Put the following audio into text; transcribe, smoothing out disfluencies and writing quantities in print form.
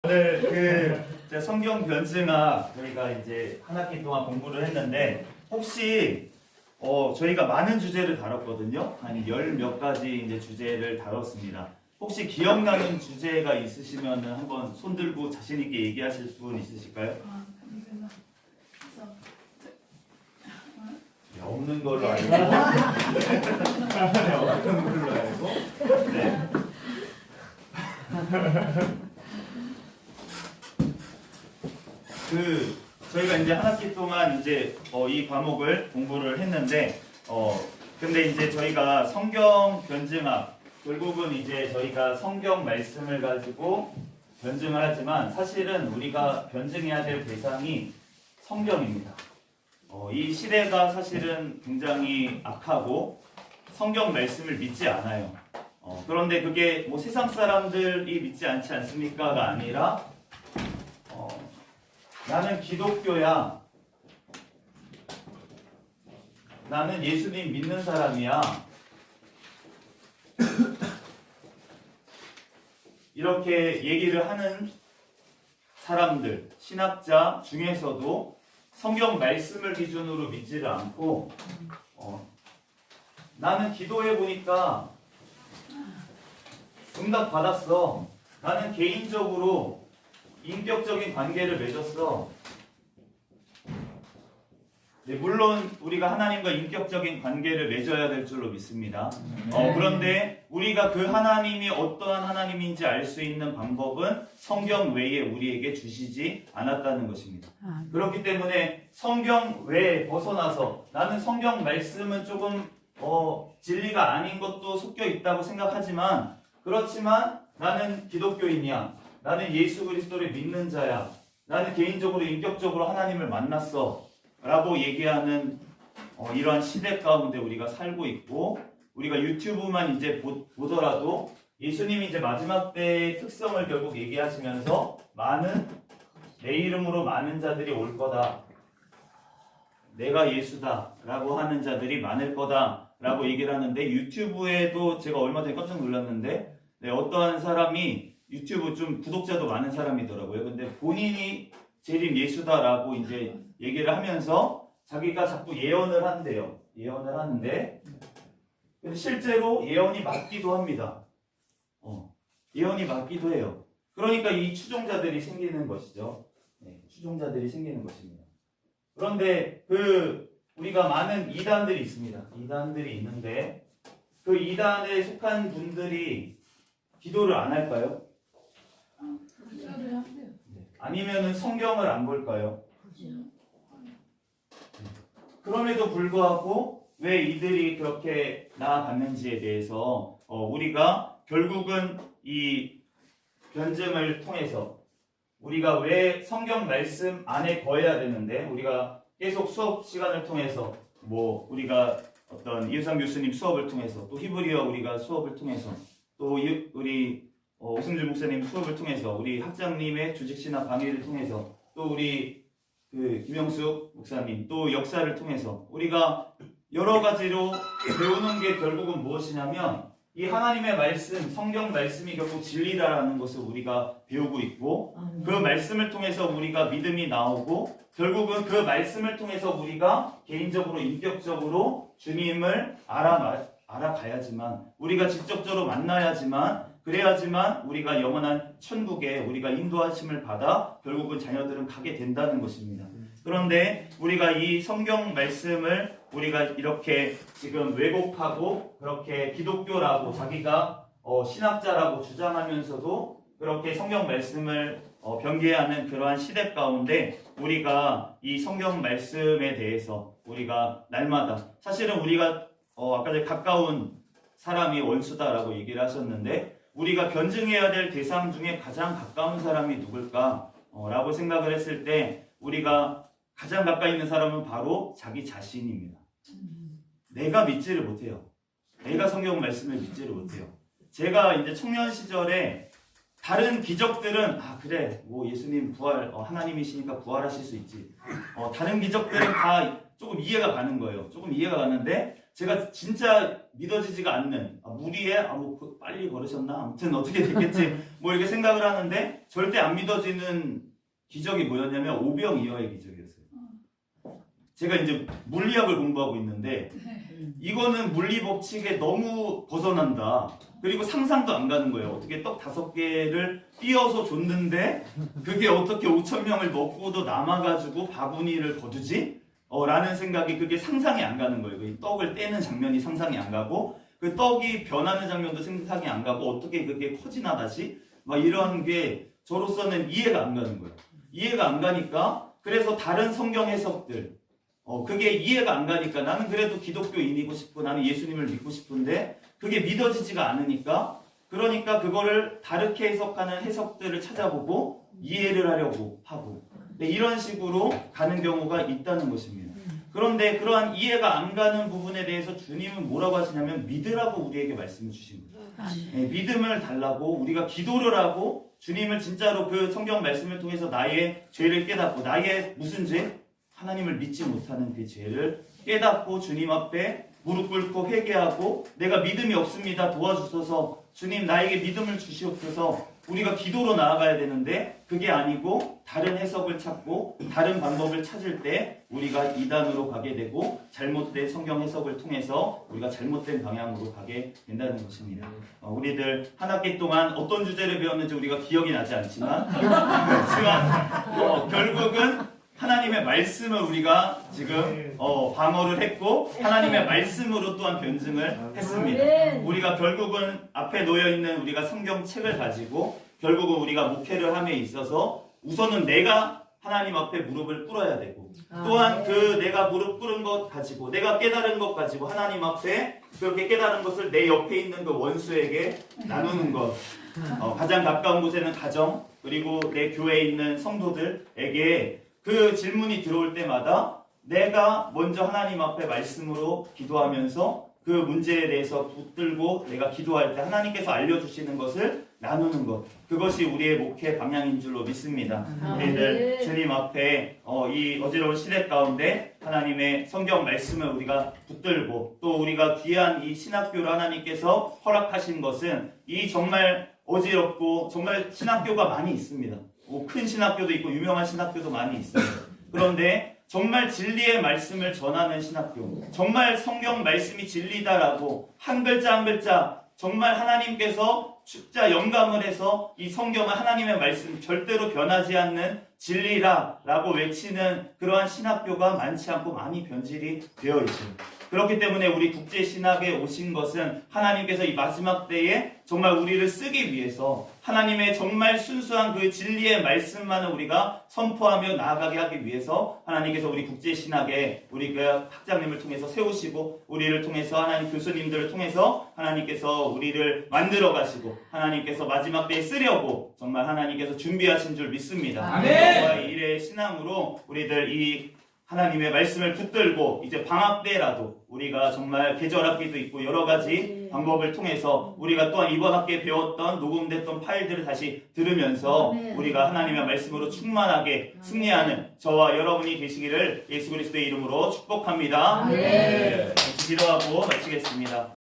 오늘 제가 성경 변증학 저희가 이제 한 학기 동안 공부를 했는데 혹시 저희가 많은 주제를 다뤘거든요. 한 열 몇 가지 이제 주제를 다뤘습니다. 혹시 기억나는 주제가 있으시면 한번 손 들고 자신 있게 얘기하실 분 있으실까요? 없는 걸로 알고 없는 걸로 알고 네. 저희가 이제 한 학기 동안 이제 이 과목을 공부를 했는데 근데 이제 저희가 성경 변증학 결국은 이제 저희가 성경 말씀을 가지고 변증을 하지만 사실은 우리가 변증해야 될 대상이 성경입니다. 이 시대가 사실은 굉장히 악하고 성경 말씀을 믿지 않아요. 그런데 그게 뭐 세상 사람들이 믿지 않지 않습니까가 아니라 나는 기독교야. 나는 예수님 믿는 사람이야. 이렇게 얘기를 하는 사람들, 신학자 중에서도 성경 말씀을 기준으로 믿지를 않고 나는 기도해 보니까 응답 받았어. 나는 개인적으로 인격적인 관계를 맺었어. 네, 물론 우리가 하나님과 인격적인 관계를 맺어야 될 줄로 믿습니다. 그런데 우리가 그 하나님이 어떠한 하나님인지 알 수 있는 방법은 성경 외에 우리에게 주시지 않았다는 것입니다. 그렇기 때문에 성경 외에 벗어나서 나는 성경 말씀은 조금 진리가 아닌 것도 섞여 있다고 생각하지만 그렇지만 나는 기독교인이야. 나는 예수 그리스도를 믿는 자야. 나는 개인적으로 인격적으로 하나님을 만났어. 라고 얘기하는 이러한 시대 가운데 우리가 살고 있고 우리가 유튜브만 이제 보더라도 예수님이 이제 마지막 때의 특성을 결국 얘기하시면서 내 이름으로 많은 자들이 올 거다. 내가 예수다 라고 하는 자들이 많을 거다 라고 얘기를 하는데 유튜브에도 제가 얼마 전에 깜짝 놀랐는데 어떠한 사람이 유튜브 좀 구독자도 많은 사람이더라고요. 근데 본인이 재림 예수다라고 이제 얘기를 하면서 자기가 자꾸 예언을 한대요. 예언을 하는데 근데 실제로 예언이 맞기도 합니다. 예언이 맞기도 해요. 그러니까 이 추종자들이 생기는 것이죠. 네, 추종자들이 생기는 것입니다. 그런데 우리가 많은 이단들이 있습니다. 이단들이 있는데 그 이단에 속한 분들이 기도를 안 할까요? 아니면은 성경을 안 볼까요? 그럼에도 불구하고 왜 이들이 그렇게 나아갔는지에 대해서 우리가 결국은 이 변증을 통해서 우리가 왜 성경 말씀 안에 거해야 되는데 우리가 계속 수업 시간을 통해서 우리가 어떤 이유상 교수님 수업을 통해서 또 히브리어 우리가 수업을 통해서 또 우리 오승주 목사님 수업을 통해서 우리 학장님의 주직신학 강의를 통해서 또 우리 김영숙 목사님 또 역사를 통해서 우리가 여러 가지로 배우는 게 결국은 무엇이냐면 이 하나님의 말씀, 성경 말씀이 결국 진리다라는 것을 우리가 배우고 있고 그 말씀을 통해서 우리가 믿음이 나오고 결국은 그 말씀을 통해서 우리가 개인적으로 인격적으로 주님을 알아가야지만 우리가 직접적으로 만나야지만 그래야지만 우리가 영원한 천국에 우리가 인도하심을 받아 결국은 자녀들은 가게 된다는 것입니다. 그런데 우리가 이 성경 말씀을 우리가 이렇게 지금 왜곡하고 그렇게 기독교라고 자기가 신학자라고 주장하면서도 그렇게 성경 말씀을 변개하는 그러한 시대 가운데 우리가 이 성경 말씀에 대해서 우리가 날마다 사실은 우리가 아까 전에 가까운 사람이 원수다라고 얘기를 하셨는데 우리가 변증해야 될 대상 중에 가장 가까운 사람이 누굴까? 라고 생각을 했을 때 우리가 가장 가까이 있는 사람은 바로 자기 자신입니다. 내가 믿지를 못해요. 내가 성경 말씀을 믿지를 못해요. 제가 이제 청년 시절에 다른 기적들은 그래 예수님 부활 하나님이시니까 부활하실 수 있지. 다른 기적들은 다 조금 이해가 가는 거예요. 조금 이해가 가는데 제가 진짜 믿어지지가 않는 무리에 뭐 빨리 걸으셨나 아무튼 어떻게 됐겠지 뭐 이렇게 생각을 하는데 절대 안 믿어지는 기적이 뭐였냐면 오병이어의 기적이었어요. 제가 이제 물리학을 공부하고 있는데 이거는 물리 법칙에 너무 벗어난다. 그리고 상상도 안 가는 거예요. 어떻게 떡 5개를 띄어서 줬는데 그게 어떻게 5,000명을 먹고도 남아가지고 바구니를 거두지? 라는 생각이 그게 상상이 안 가는 거예요. 그 떡을 떼는 장면이 상상이 안 가고 그 떡이 변하는 장면도 상상이 안 가고 어떻게 그게 커지나 다시 막 이런 게 저로서는 이해가 안 가는 거예요. 이해가 안 가니까 그래서 다른 성경 해석들 그게 이해가 안 가니까 나는 그래도 기독교인이고 싶고 나는 예수님을 믿고 싶은데 그게 믿어지지가 않으니까 그러니까 그거를 다르게 해석하는 해석들을 찾아보고 이해를 하려고 하고 이런 식으로 가는 경우가 있다는 것입니다. 그런데 그러한 이해가 안 가는 부분에 대해서 주님은 뭐라고 하시냐면 믿으라고 우리에게 말씀을 주신 거예요. 믿음을 달라고 우리가 기도를 하고 주님을 진짜로 그 성경 말씀을 통해서 나의 죄를 깨닫고 나의 무슨 죄? 하나님을 믿지 못하는 그 죄를 깨닫고 주님 앞에 무릎 꿇고 회개하고 내가 믿음이 없습니다. 도와주셔서 주님 나에게 믿음을 주시옵소서 우리가 기도로 나아가야 되는데 그게 아니고 다른 해석을 찾고 다른 방법을 찾을 때 우리가 이단으로 가게 되고 잘못된 성경 해석을 통해서 우리가 잘못된 방향으로 가게 된다는 것입니다. 우리들 한 학기 동안 어떤 주제를 배웠는지 우리가 기억이 나지 않지만 결국은 하나님의 말씀을 우리가 지금 방어를 했고 하나님의 말씀으로 또한 변증을 했습니다. 우리가 결국은 앞에 놓여있는 우리가 성경책을 가지고 결국은 우리가 목회를 함에 있어서 우선은 내가 하나님 앞에 무릎을 꿇어야 되고 또한 그 내가 무릎 꿇은 것 가지고 내가 깨달은 것 가지고 하나님 앞에 그렇게 깨달은 것을 내 옆에 있는 그 원수에게 나누는 것 가장 가까운 곳에는 가정 그리고 내 교회에 있는 성도들에게 그 질문이 들어올 때마다 내가 먼저 하나님 앞에 말씀으로 기도하면서 그 문제에 대해서 붙들고 내가 기도할 때 하나님께서 알려주시는 것을 나누는 것 그것이 우리의 목회 방향인 줄로 믿습니다. 우리들 주님 앞에 이 어지러운 시대 가운데 하나님의 성경 말씀을 우리가 붙들고 또 우리가 귀한 이 신학교를 하나님께서 허락하신 것은 이 정말 어지럽고 정말 신학교가 많이 있습니다. 큰 신학교도 있고 유명한 신학교도 많이 있어요. 그런데 정말 진리의 말씀을 전하는 신학교 정말 성경 말씀이 진리다라고 한 글자 한 글자 정말 하나님께서 진짜 영감을 해서 이 성경은 하나님의 말씀 절대로 변하지 않는 진리라라고 외치는 그러한 신학교가 많지 않고 많이 변질이 되어 있어요. 그렇기 때문에 우리 국제신학에 오신 것은 하나님께서 이 마지막 때에 정말 우리를 쓰기 위해서 하나님의 정말 순수한 그 진리의 말씀만을 우리가 선포하며 나아가게 하기 위해서 하나님께서 우리 국제신학에 우리 그 학장님을 통해서 세우시고 우리를 통해서 하나님 교수님들을 통해서 하나님께서 우리를 만들어 가시고 하나님께서 마지막 때에 쓰려고 정말 하나님께서 준비하신 줄 믿습니다. 아멘. 일의 신앙으로 우리들 이 하나님의 말씀을 붙들고 이제 방학 때라도 우리가 정말 계절학기도 있고 여러 가지 방법을 통해서 우리가 또한 이번 학기에 배웠던 녹음됐던 파일들을 다시 들으면서 우리가 하나님의 말씀으로 충만하게 승리하는 저와 여러분이 되시기를 예수 그리스도의 이름으로 축복합니다. 아멘. 기도하고 마치겠습니다.